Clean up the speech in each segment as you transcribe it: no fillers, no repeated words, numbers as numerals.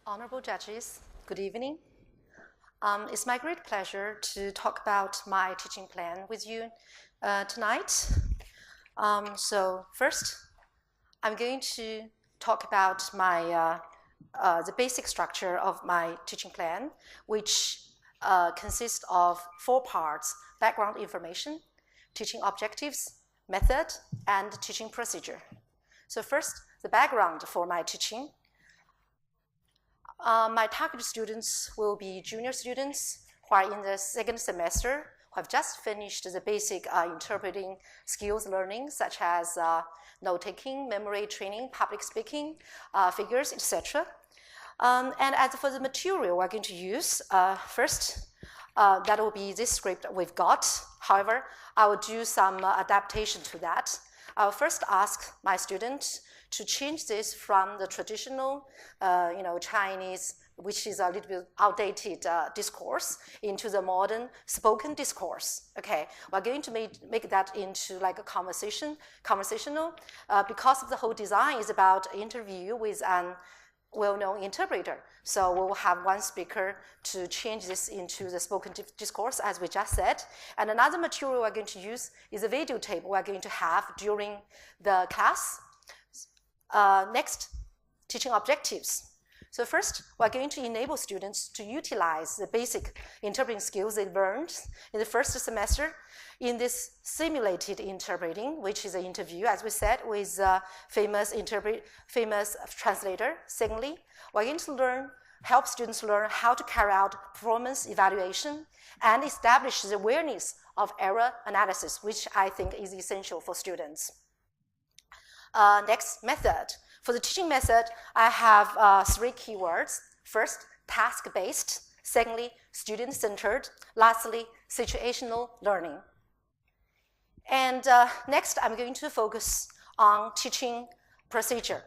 Honorable judges, good evening. It's my great pleasure to talk about my teaching plan with you tonight. So first, I'm going to talk about the basic structure of my teaching plan, which consists of 4 parts: background information, teaching objectives, method, and teaching procedure. So first, the background for my teaching. My target students will be junior students who are in the 2nd semester, who have just finished the basic interpreting skills learning, such as note-taking, memory training, public speaking, figures, etc. And as for the material we're going to use, first, that will be this script we've got. However, I will do some adaptation to that. I'll first ask my students to change this from the traditional, Chinese, which is a little bit outdated discourse, into the modern spoken discourse. Okay, we're going to make that into like a conversational, because of the whole design is about interview with an well-known interpreter. So we will have one speaker to change this into the spoken discourse, as we just said. And another material we're going to use is a video tape we're going to have during the class. Next, teaching objectives. So first, we're going to enable students to utilize the basic interpreting skills they learned in the 1st semester in this simulated interpreting, which is an interview, as we said, with a famous translator. Secondly, we're going to help students learn how to carry out performance evaluation and establish the awareness of error analysis, which I think is essential for students. Next, method. For the teaching method, I have 3 keywords. First, task-based. Secondly, student-centered. Lastly, situational learning. And next, I'm going to focus on teaching procedure.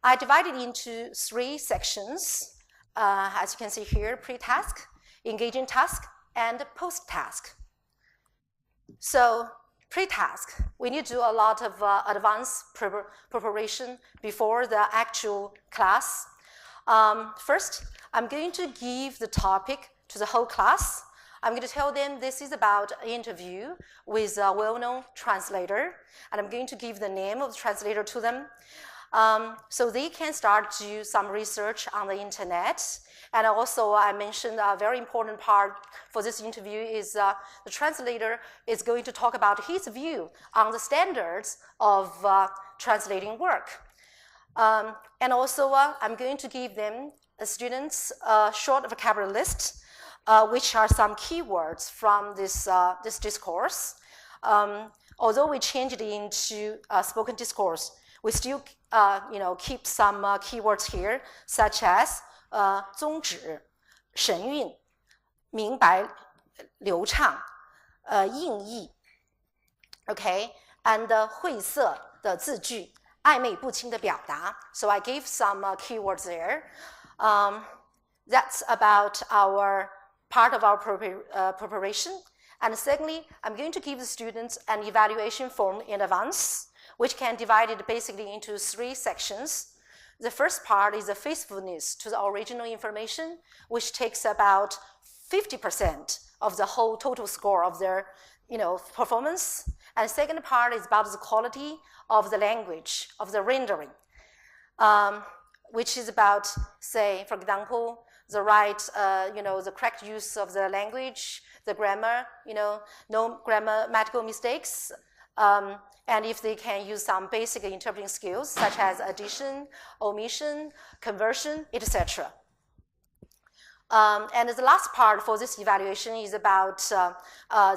I divided into 3 sections, as you can see here: pre-task, engaging task, and post-task. So, pre-task, we need to do a lot of advanced preparation before the actual class. First, I'm going to give the topic to the whole class. I'm going to tell them this is about an interview with a well-known translator, and I'm going to give the name of the translator to them. So they can start to do some research on the internet. And also, I mentioned a very important part for this interview is the translator is going to talk about his view on the standards of translating work. And also, I'm going to give them, students, a short vocabulary list, which are some keywords from this discourse. Although we changed it into spoken discourse, we still keep some keywords here, such as 宗旨、神韵、明白流畅、印意 ，OK， and 晦涩的字句、暧昧不清的表达。So I gave some keywords there. That's about our part of our preparation. And secondly, I'm going to give the students an evaluation form in advance, which can divide it basically into 3 sections. The first part is the faithfulness to the original information, which takes about 50% of the whole total score of their, performance. And the second part is about the quality of the language, of the rendering, which is about, say, for example, the right, the correct use of the language, the grammar, no grammatical mistakes, and if they can use some basic interpreting skills, such as addition, omission, conversion, etc. And the last part for this evaluation is about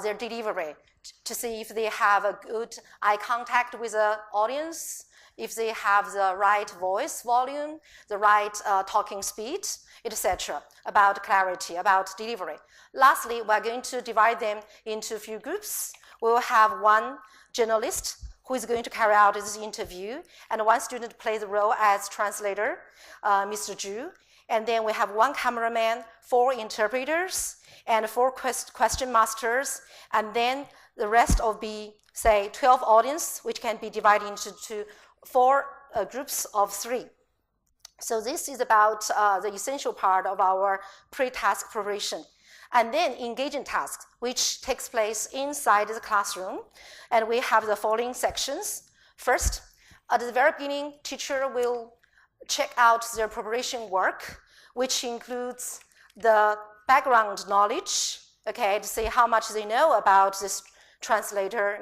their delivery, to see if they have a good eye contact with the audience, if they have the right voice volume, the right talking speed, etc., about clarity, about delivery. Lastly, we're going to divide them into a few groups. We will have one journalist who is going to carry out this interview, and one student plays the role as translator, Mr. Zhu. And then we have one cameraman, 4 interpreters, and 4 question masters, and then the rest will be, say, 12 audience, which can be divided into 4 groups of 3. So this is about the essential part of our pre-task preparation. And then engaging tasks, which takes place inside the classroom. And we have the following sections. First, at the very beginning, teacher will check out their preparation work, which includes the background knowledge, okay, to see how much they know about this translator,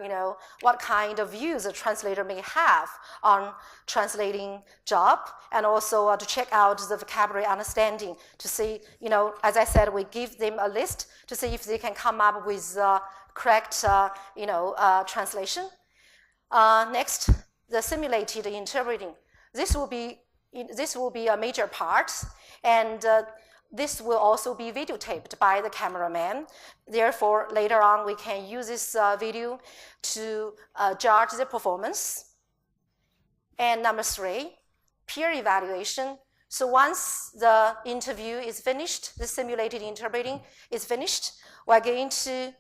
what kind of views a translator may have on translating job, and also to check out the vocabulary understanding to see, as I said, we give them a list to see if they can come up with correct, translation. Next, the simulated interpreting. This will be a major part, and this will also be videotaped by the cameraman. Therefore, later on, we can use this video to judge the performance. And number 3, peer evaluation. So once the interview is finished, the simulated interpreting is finished, we're going to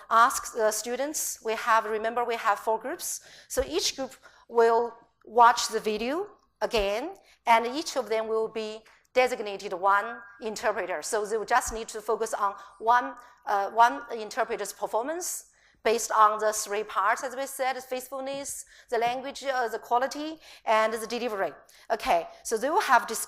ask the students. Remember, we have 4 groups. So each group will watch the video again, and each of them will be designated one interpreter. So they will just need to focus on one interpreter's performance based on the 3 parts, as we said: faithfulness, the language, the quality, and the delivery. Okay, so they will have this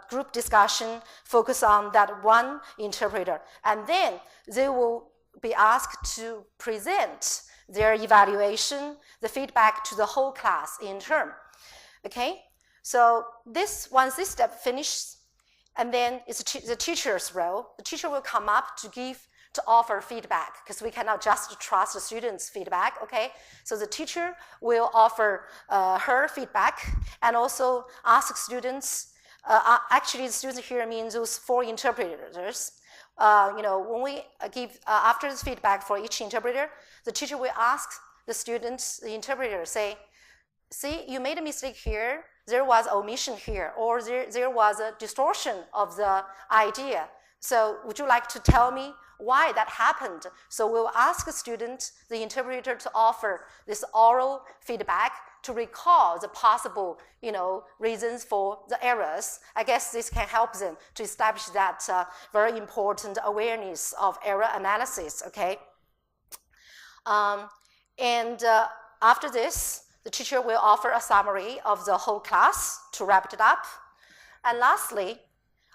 group discussion focus on that one interpreter, and then they will be asked to present their evaluation, the feedback to the whole class in turn. Okay, so once this step finishes, and then it's the teacher's role. The teacher will come up to offer feedback, because we cannot just trust the students' feedback, okay? So the teacher will offer her feedback and also ask students, actually the students here means those 4 interpreters. When we give, after this feedback for each interpreter, the teacher will ask the students, the interpreter, say, see, you made a mistake here, there was omission here, or there was a distortion of the idea. So would you like to tell me why that happened? So we'll ask the student, the interpreter, to offer this oral feedback to recall the possible, reasons for the errors. I guess this can help them to establish that very important awareness of error analysis, okay? After this, the teacher will offer a summary of the whole class to wrap it up. And lastly,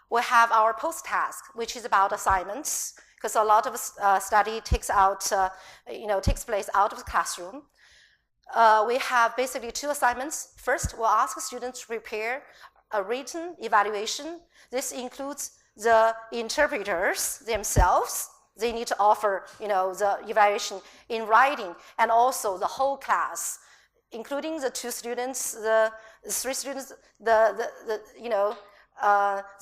we have our post-task, which is about assignments, because a lot of study takes place out of the classroom. We have basically 2 assignments. First, we'll ask students to prepare a written evaluation. This includes the interpreters themselves. They need to offer, the evaluation in writing, and also the whole class, including the 2 students, the 3 students, the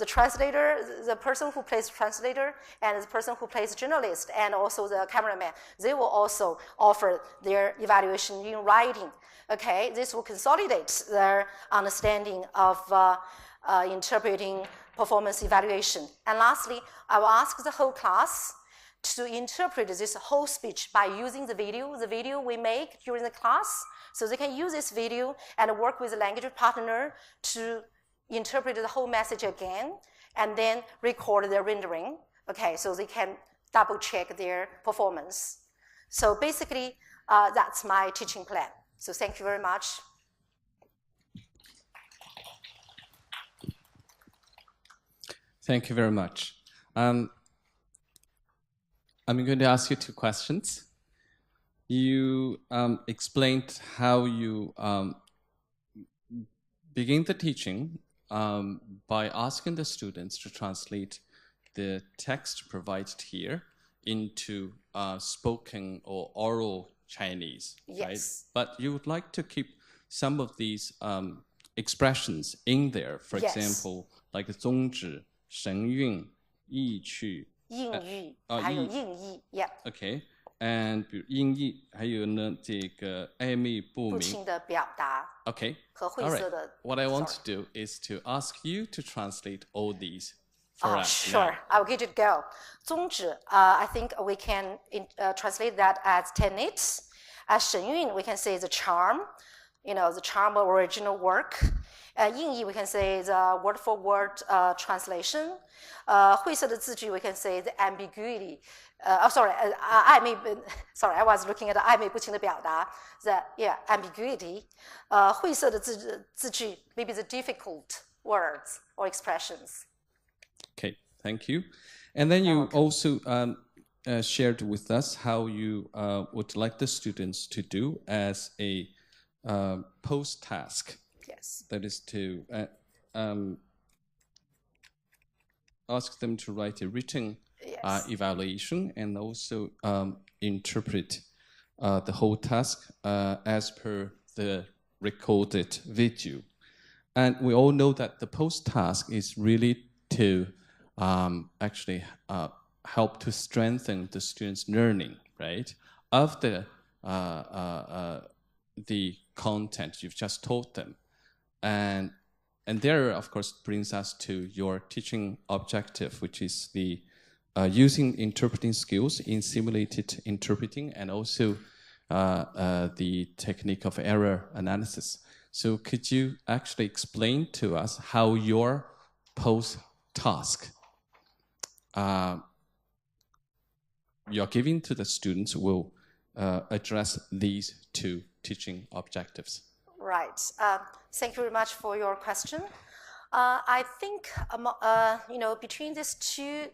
translator, the person who plays translator, and the person who plays journalist, and also the cameraman. They will also offer their evaluation in writing. Okay, this will consolidate their understanding of interpreting performance evaluation. And lastly, I will ask the whole class to interpret this whole speech by using the video we make during the class. So they can use this video and work with the language partner to interpret the whole message again, and then record their rendering, okay, so they can double check their performance. So basically, that's my teaching plan. So thank you very much. Thank you very much. I'm going to ask you 2 questions. You explained how you begin the teaching by asking the students to translate the text provided here into spoken or oral Chinese, yes. Right? But you would like to keep some of these expressions in there. For yes. example, like 宗旨、神韵、意趣、应语，还有应意 ，yeah. Okay. And 比如音译，还有呢这个暧昧不明。不清的表达。Okay. 和晦色的。What I want to do is to ask you to translate all these for us. Sure. Now. I'll give it a go. 宗旨, I think we can translate that as techniques. As 神韵, we can say the charm, the charm of original work. 英译 we can say the word for word translation. 晦涩的字句 we can say the ambiguity. I was looking at 暧昧不清的表达 the ambiguity. 晦涩的字句 maybe the difficult words or expressions. Okay, thank you. And then you also shared with us how you would like the students to do as a post task. Yes. That is to ask them to write a written evaluation and also interpret the whole task as per the recorded video. And we all know that the post task is really to actually help to strengthen the students' learning, right, of the content you've just taught them. And there, of course, brings us to your teaching objective, which is the using interpreting skills in simulated interpreting and also the technique of error analysis. So could you actually explain to us how your post task you're giving to the students will address these two teaching objectives? Right. Thank you very much for your question. I think between these two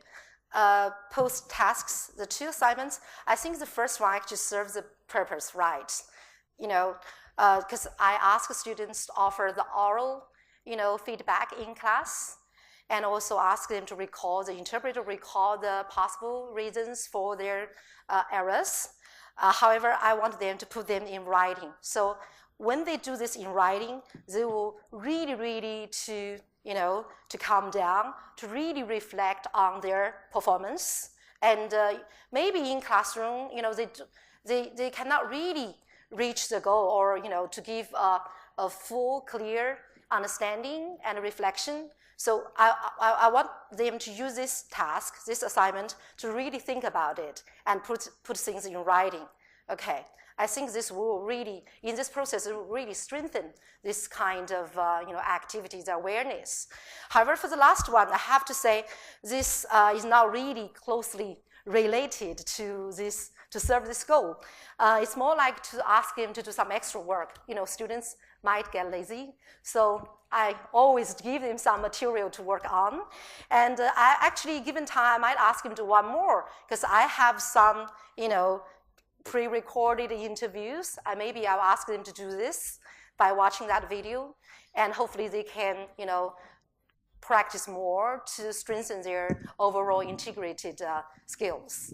post tasks, the two assignments, I think the first one actually serves the purpose right. Because I ask students to offer the oral, feedback in class, and also ask them to recall, the interpreter recall the possible reasons for their errors. However, I want them to put them in writing. So when they do this in writing, they will really to calm down, to really reflect on their performance. And maybe in classroom, they cannot really reach the goal or, to give a full, clear understanding and reflection. So I want them to use this task, this assignment, to really think about it and put things in writing. Okay, I think this will really, in this process, it will really strengthen this kind of activities awareness. However, for the last one, I have to say this is not really closely related to this, to serve this goal. It's more like to ask them to do some extra work. Students might get lazy, so I always give them some material to work on. And I actually, given time, I might ask them to do one more, because I have some, pre-recorded interviews. Maybe I'll ask them to do this by watching that video, and hopefully they can, practice more to strengthen their overall integrated skills.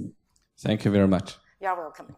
Thank you very much. You're welcome.